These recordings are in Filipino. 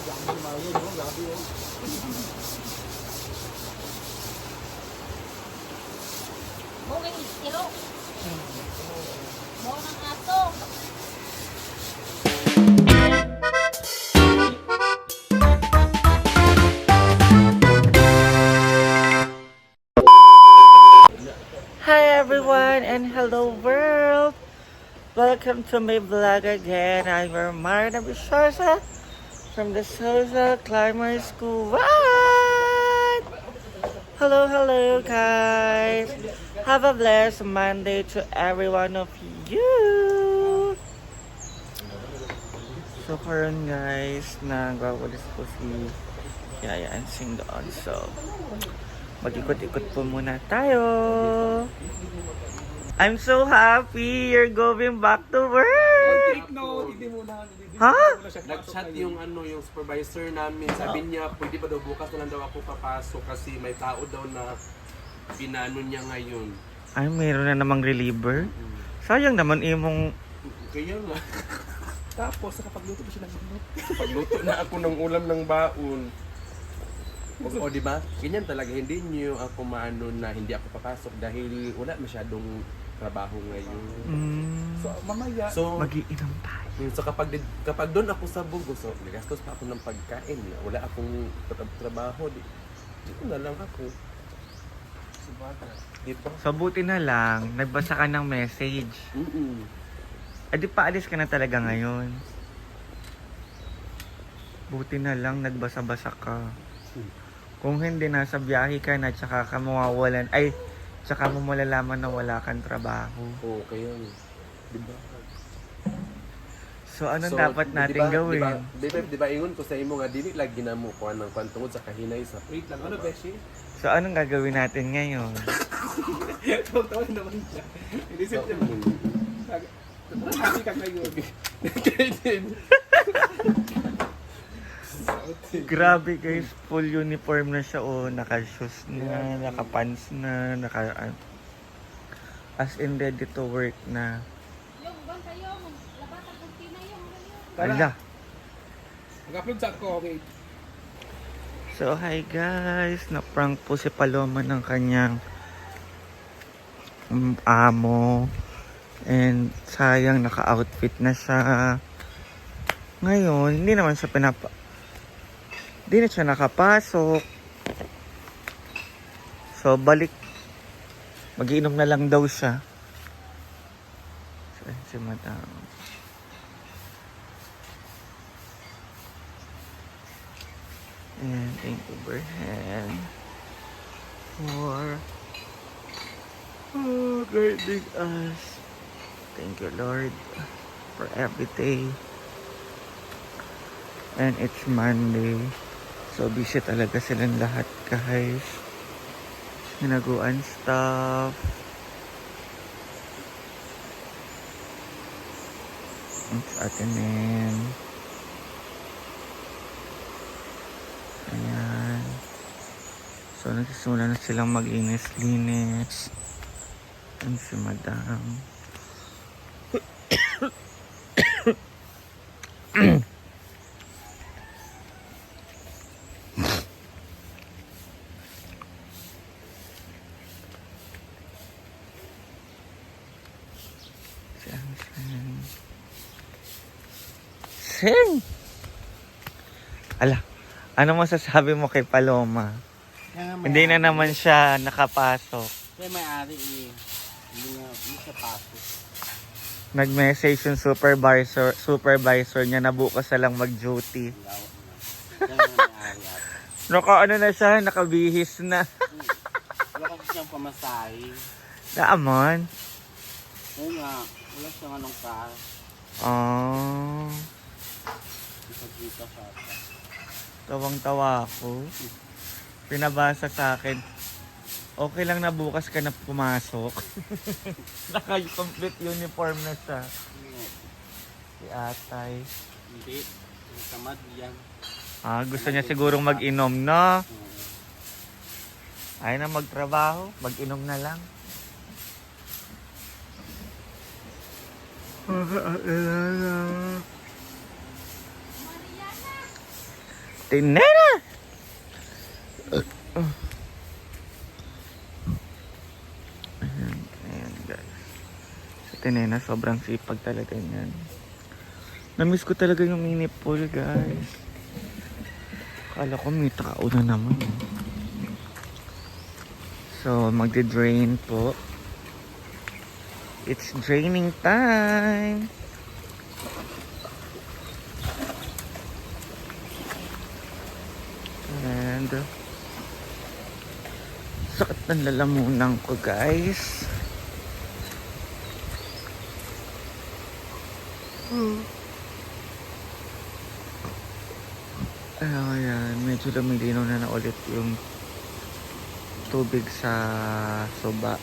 Mo kay istiro. Mo nang ato. Hi everyone and hello world! Welcome to my vlog again. I'm your Marna Bishosa from the Social Climber School. What? Hello guys! Have a blessed Monday to every one of you! So karon guys, nagwawalis po si Yaya and Sing doon. So, mag-ikot-ikot po muna tayo. I'm so happy you're going back to work. No, hindi muna. Ha? Nag-chat yung yung supervisor namin. Sabi niya, pwede ba daw bukas na lang daw ako papasok kasi may tao daw na pinano niya ngayon. Ay, mayroon na namang reliever. Sayang naman imong... Kaya nga. Tapos, nakapagluto pa siya ng ulam. Pagluto na ako ng ulam ng baon. O, di ba? Ganyan talaga, hindi niyo ako maano na hindi ako papasok dahil wala masyadong trabaho ngayon. So, mamaya. So, Mag-iinom tayo. so kapag doon ako sa Bugo, so nagastos pa ako ng pagkain. Wala akong trabaho. Di ko na lang ako. Diba? So, buti na lang, nagbasa ka ng message. Eh, di paalis ka na talaga ngayon. Buti na lang, nagbasa-basa ka. Kung hindi, nasa biyahe ka na, tsaka ka mawawalan, ay, tsaka mo malalaman na wala kang trabaho. Oo, kaya diba? So, anong dapat natin gawin? Diba, ingon ko sa imo nga, dili lagi na mo kuha ng pantungod sa kahinay sa... Wait lang, ano, Beshi? So, anong gagawin natin ngayon? Tawag naman siya. Inisip niya mo. Happy ka ngayon. Grabe guys, full uniform na siya. Oh, naka-shoes na, naka-pants na, as in ready to work na. Yung ban kayo, labata kurtina yung ganyan. Ala. Mag-upload sa ako, okay. So, hi guys. Na-prank po si Paloma ng kanyang amo. And sayang, naka-outfit na siya. Ngayon, hindi naman siya hindi na siya nakapasok. So, balik. Mag-iinom na lang daw siya. So, si madam. And thank you, Berhan, for guiding us. Thank you, Lord, for every day. And it's Monday. So, busy talaga silang lahat, guys. Hinaguan stuff. It's atinin. Ayan. So, nagsisimula na silang mag-inis-linis. And si madam. Sing! Ala, ano masasabi mo kay Paloma? Hindi na naman siya nakapasok. Kaya may-ari hindi siya pasok. Nag-message yung supervisor niya na bukas na lang mag-duty. Kaya may-ari ate. Ano na siya, nakabihis na. Wala kasi siyang pamasahe. Naamon. Oo nga, wala siyang anong car. Oh, Isagita sa ata. tawang-tawa ako. Pinabasa sa akin. Okay lang na bukas ka na pumasok. Naka-complete uniform na siya. Si Atay. Hindi, tamad yan. Gusto niya sigurong mag-inom, no? Ayaw na magtrabaho, mag-inom na lang. Ate Nena! Ayan guys. Si Ate Nena, sobrang sipag talaga niyan. Namiss ko talaga yung mini pool guys. Akala ko may tao na naman. So, magde-drain po. It's draining time! And sakit ng lalamunan ko guys. Ayan, medyo lumilinaw na ulit yung tubig sa soba.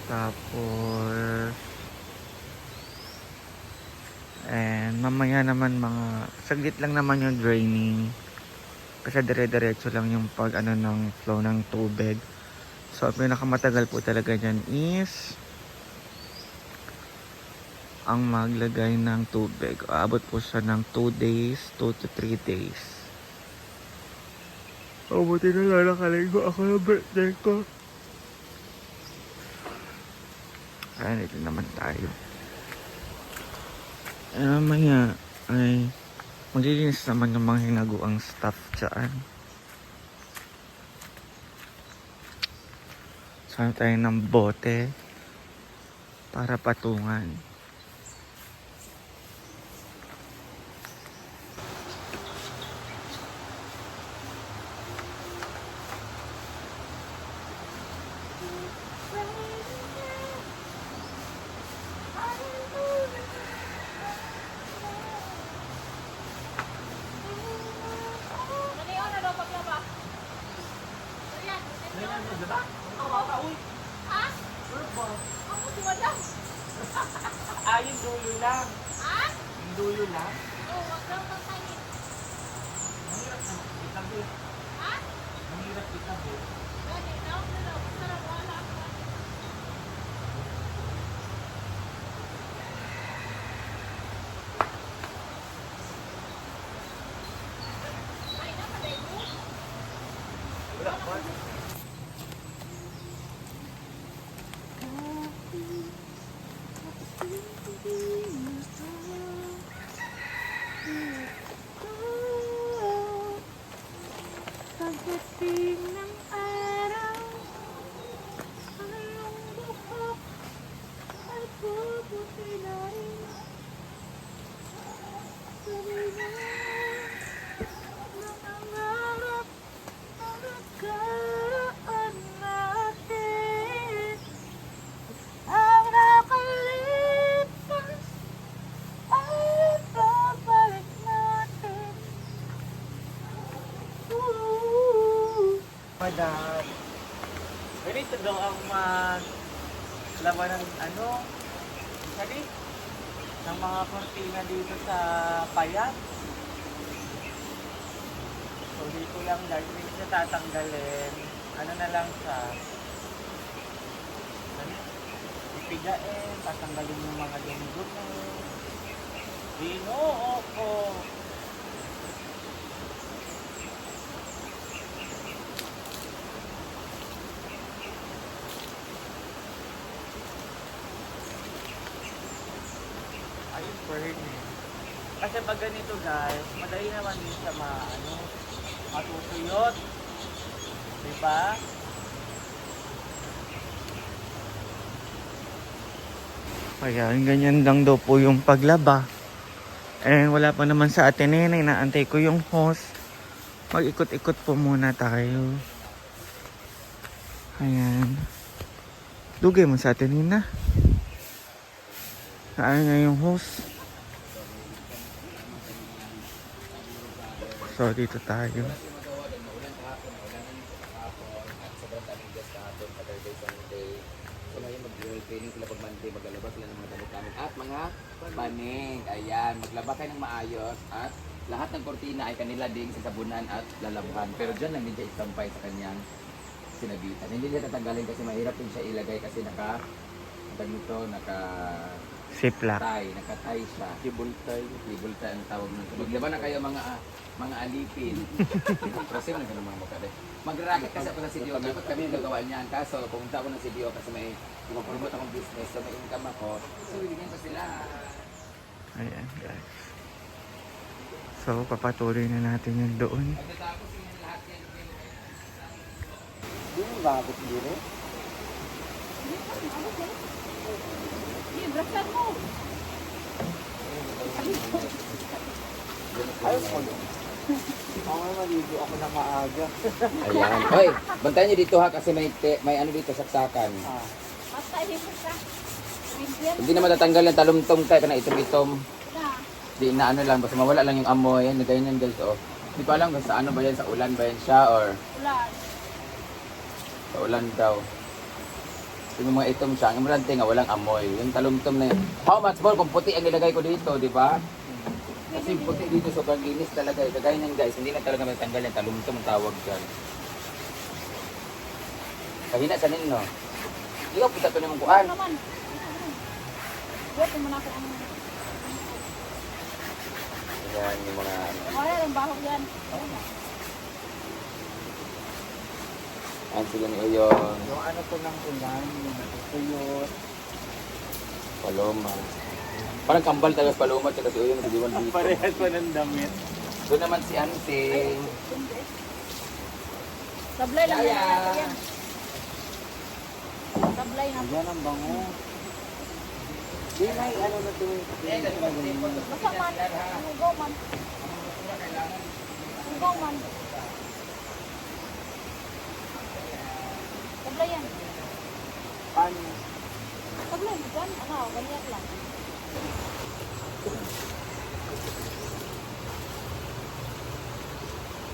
Tapos and mamaya naman mga saglit lang naman yung draining kasi dire-diretso lang yung pag ng flow ng tubig. So ang pinakamatagal po talaga dyan is ang maglagay ng tubig. Aabot po siya ng 2 days, 2 to 3 days. Buti na lang nakaligo ako ng birthday ko. Kaya dito naman tayo. Mamaya ay maglilinis naman yung mga hinaguang stuff dyan. Sana tayo ng bote para patungan. Maniyaw na daw paglaba. Ayan. Ha? Ako si Madam. Yung dulo lang. Ha? Yung dulo lang. Oo, wag daw magtayin. Mahirap na itabi. Ha? Mahirap itabi. Gani, daw na daw. Sarap, wala ako. Ay, napaday mo. Wala pa. Pagdating ng araw, ang iyong buhok ay puputi na rin. Sabi na ng angarap na nagkaroon natin. Ang nakalipas ay babalik natin. Madam, ganito daw ang maglaban ng sabi? Ng mga kortina dito sa payat. So dito lang guys, hindi siya tatanggalin. Ano na lang siya. Ipigain, tatanggalin yung mga dumi-dumi. Ginoo ko. Ayun, burning. Kasi pag ganito guys, madali naman din siya matutuyot. Diba? Ayan, ganyan lang daw po yung paglaba. And wala pa naman sa Ate Nena, inaantay ko yung hose. Mag-ikot-ikot po muna tayo. Ayan. Dugay mo sa Ate Nena. Saan nga yung hose? So, dito tayo. Training sila pag Monday, maglalaba sila ng mga damit namin at mga banig. Ayan, maglaba kayo ng maayos at lahat ng kortina ay kanila ding sasabunan at lalabhan. Pero dyan lang din siya istampay sa kanyang sinabitan. Hindi niya tatanggalin kasi mahirap din siya ilagay kasi tag nito, Siplak. nakatay siya. Kibuntay. Libulta ang tawag nun. Maglaba na kayo mga alipin. Kasi mo na ganun mga mukha. Mag-racket kasi ako sa CDO. Dapat kami yung gagawa niyan. Kaso, pumunta ako ng CDO kasi may promote akong business. So, may income ako. So, bibigyan ko sila. Ayan guys. So, papatuloy na natin yun doon. Pagkatapos yung lahat yan. Hindi, brasan mo. Ayan. Hoy, bantayan niyo dito ha kasi may ano dito saksakan. Patayin mo ka. Minsan Hindi na matatanggal yung talumtong tayo kana itom-itom. na. Di na ano lang, basta mawala lang yung amoy. Yan, ganyan guys oh. Di pa alam kung sa ano ba yan, sa ulan ba yan siya or Ulan. sa ulan daw. Yung mga itom siya, ang importante nga walang amoy. Yung talumtom na yun. How much more kung puti ang nilagay ko dito, di ba? Kasi yung puti dito sobrang linis talaga. Kagaya niyan guys, hindi na talaga matanggal yung talumtom ang tawag dyan. Kahina sa ninyo. Ikaw kita to naman kuan. Ano naman? Wait, mo na ako ang... Ayan yung mga ano. Wala lang bahog yan. Ayan sila ni Uyon. Yung ano po ng ulan, yung natutuyot. Paloma. Parang kambal talaga paloma tsaka si Uyon nagdiwan dito. Parehas pa ng damit. Doon naman si Ansing. Sablay lang Yaya. yan. Yan. Sablay na. Yan ang bango. Di may ano na ito. Basta man. Hugaw man. Hugaw man. Sablay yan. Paano? Sablay. Gan. Ano, ganyan lang.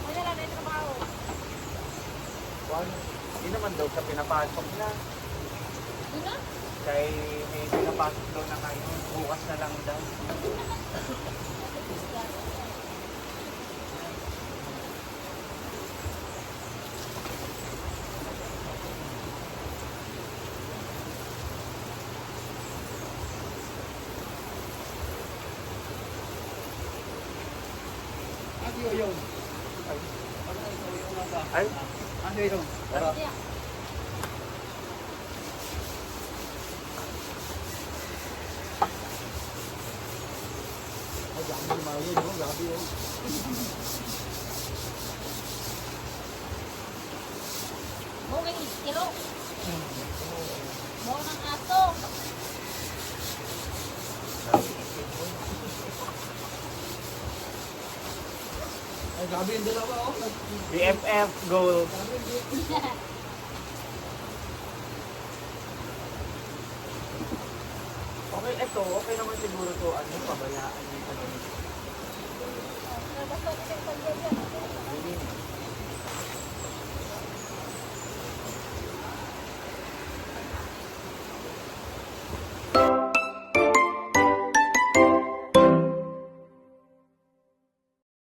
Wala lang na yung trabaho. Hindi naman daw sa pinapasok na. Yun na? Kay may pinapasok daw na ngayon. Bukas na lang daw. Ay, Ano yun? Yeah. Mo kay kilo. Mo ng ato. Ay, grabe yung dalawa, oh. BFF goal. Okay, ito. Okay naman siguro to. Ano, pabayaan yung pag-inis. Basta ni kay pagyan.